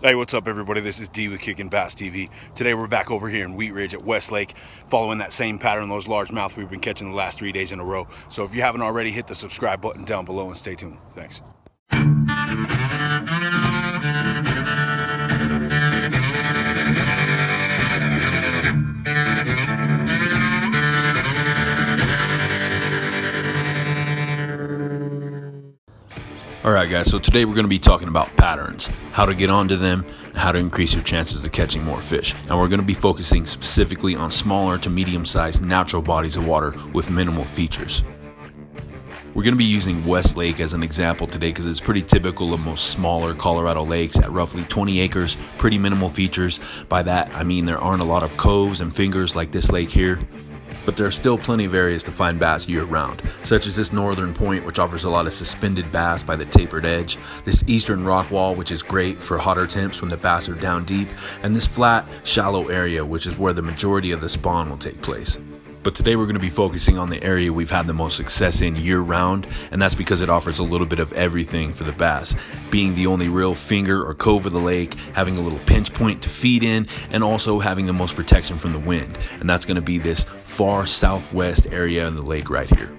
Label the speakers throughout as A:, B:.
A: Hey, what's up, everybody? This is D with Kickin' Bass TV. Today we're back over here in Wheat Ridge at West Lake, following that same pattern, those largemouth we've been catching the last 3 days in a row. So if you haven't already, hit the subscribe button down below and stay tuned. Thanks. Alright guys, so today we're going to be talking about patterns, how to get onto them, and how to increase your chances of catching more fish. And we're going to be focusing specifically on smaller to medium-sized natural bodies of water with minimal features. We're going to be using West Lake as an example today because it's pretty typical of most smaller Colorado lakes at roughly 20 acres, pretty minimal features. By that I mean there aren't a lot of coves and fingers like this lake here. But there are still plenty of areas to find bass year-round, such as this northern point, which offers a lot of suspended bass by the tapered edge, this eastern rock wall, which is great for hotter temps when the bass are down deep, and this flat, shallow area, which is where the majority of the spawn will take place. But today we're going to be focusing on the area we've had the most success in year-round, and that's because it offers a little bit of everything for the bass, being the only real finger or cove of the lake, having a little pinch point to feed in, and also having the most protection from the wind. And that's going to be this far southwest area of the lake right here.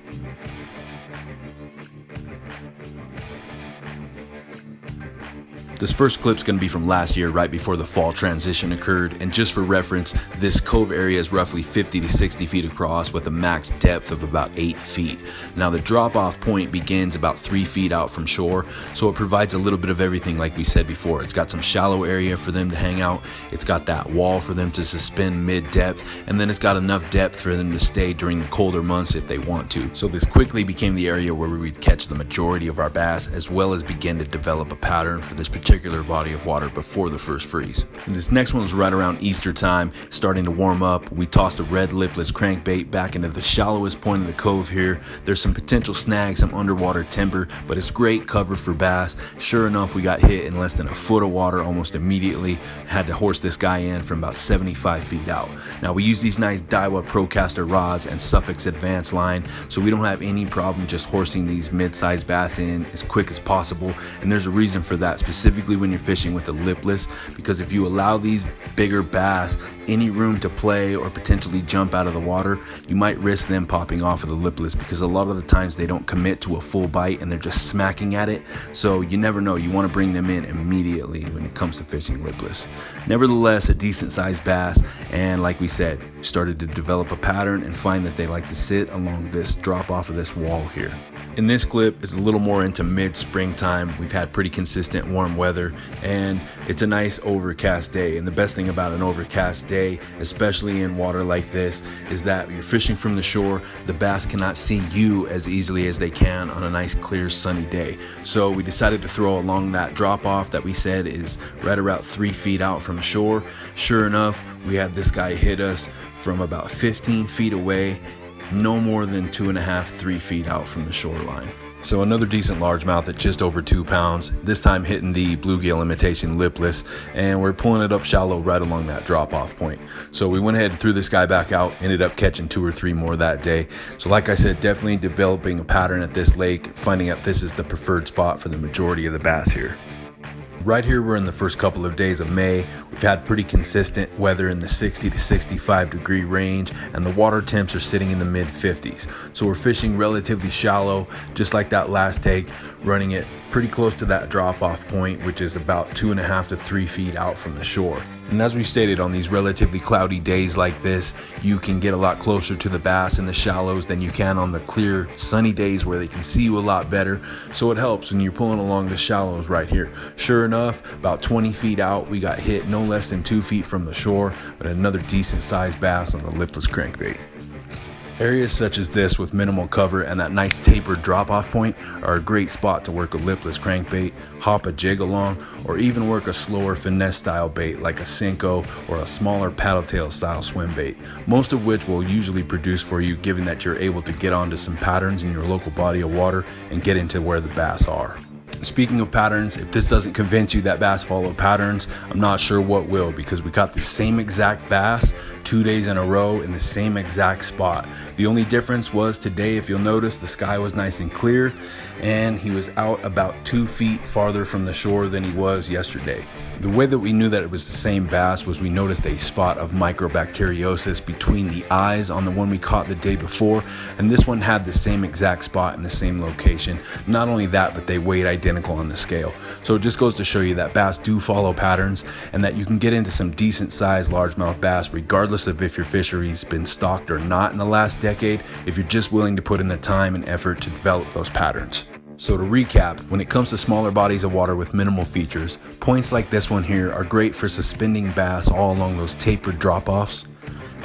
A: This first clip's going to be from last year, right before the fall transition occurred, and just for reference, this cove area is roughly 50 to 60 feet across with a max depth of about 8 feet. Now the drop-off point begins about 3 feet out from shore, so it provides a little bit of everything like we said before. It's got some shallow area for them to hang out, it's got that wall for them to suspend mid-depth, and then it's got enough depth for them to stay during the colder months if they want to. So this quickly became the area where we would catch the majority of our bass, as well as begin to develop a pattern for this particular body of water before the first freeze. And this next one was right around Easter time, starting to warm up. We tossed a red lipless crankbait back into the shallowest point of the cove here. There's some potential snags, some underwater timber, but it's great cover for bass. Sure enough, we got hit in less than a foot of water almost immediately. Had to horse this guy in from about 75 feet out. Now we use these nice Daiwa Procaster rods and Suffix Advanced line, so we don't have any problem just horsing these mid-sized bass in as quick as possible. And there's a reason for that, specifically when you're fishing with a lipless, because if you allow these bigger bass any room to play or potentially jump out of the water, you might risk them popping off of the lipless, because a lot of the times they don't commit to a full bite and they're just smacking at it. So you never know, you want to bring them in immediately when it comes to fishing lipless. Nevertheless, a decent sized bass, and like we said, started to develop a pattern and find that they like to sit along this drop off of this wall here. In this clip, it's a little more into mid-springtime. We've had pretty consistent warm weather, and it's a nice overcast day. And the best thing about an overcast day, especially in water like this, is that you're fishing from the shore. The bass cannot see you as easily as they can on a nice, clear, sunny day. So we decided to throw along that drop-off that we said is right around 3 feet out from shore. Sure enough, we had this guy hit us from about 15 feet away, no more than 2.5, 3 feet out from the shoreline. So another decent largemouth at just over 2 pounds, this time hitting the bluegill imitation lipless, and we're pulling it up shallow right along that drop-off point. So we went ahead and threw this guy back out, ended up catching 2 or 3 more that day. So like I said, definitely developing a pattern at this lake, finding out this is the preferred spot for the majority of the bass here. Right here, we're in the first couple of days of May. We've had pretty consistent weather in the 60 to 65 degree range, and the water temps are sitting in the mid 50s. So we're fishing relatively shallow, just like that last take, running it pretty close to that drop-off point, which is about 2.5 to 3 feet out from the shore. And as we stated, on these relatively cloudy days like this, you can get a lot closer to the bass in the shallows than you can on the clear, sunny days where they can see you a lot better. So it helps when you're pulling along the shallows right here. Sure enough, about 20 feet out, we got hit no less than 2 feet from the shore, but another decent sized bass on the lipless crankbait. Areas such as this with minimal cover and that nice tapered drop-off point are a great spot to work a lipless crankbait, hop a jig along, or even work a slower finesse style bait like a Senko or a smaller paddle tail style swim bait, most of which will usually produce for you, given that you're able to get onto some patterns in your local body of water and get into where the bass are. Speaking of patterns, if this doesn't convince you that bass follow patterns, I'm not sure what will, because we caught the same exact bass 2 days in a row in the same exact spot. The only difference was today, if you'll notice, the sky was nice and clear and he was out about 2 feet farther from the shore than he was yesterday. The way that we knew that it was the same bass was we noticed a spot of microbacteriosis between the eyes on the one we caught the day before, and this one had the same exact spot in the same location. Not only that, but they weighed identical on the scale. So it just goes to show you that bass do follow patterns and that you can get into some decent sized largemouth bass regardless of if your fishery's been stocked or not in the last decade, if you're just willing to put in the time and effort to develop those patterns. So to recap, when it comes to smaller bodies of water with minimal features, points like this one here are great for suspending bass all along those tapered drop-offs,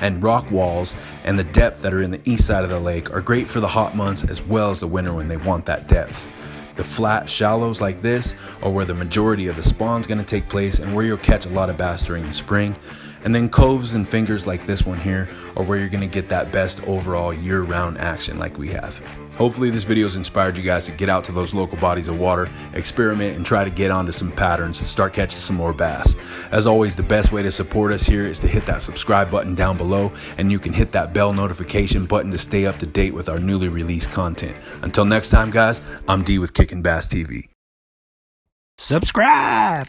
A: and rock walls and the depth that are in the east side of the lake are great for the hot months as well as the winter when they want that depth. The flat shallows like this are where the majority of the spawn's going to take place and where you'll catch a lot of bass during the spring. And then coves and fingers like this one here are where you're going to get that best overall year-round action like we have. Hopefully this video has inspired you guys to get out to those local bodies of water, experiment, and try to get onto some patterns and start catching some more bass. As always, the best way to support us here is to hit that subscribe button down below, and you can hit that bell notification button to stay up to date with our newly released content. Until next time, guys, I'm D with Kickin' Bass TV.
B: Subscribe!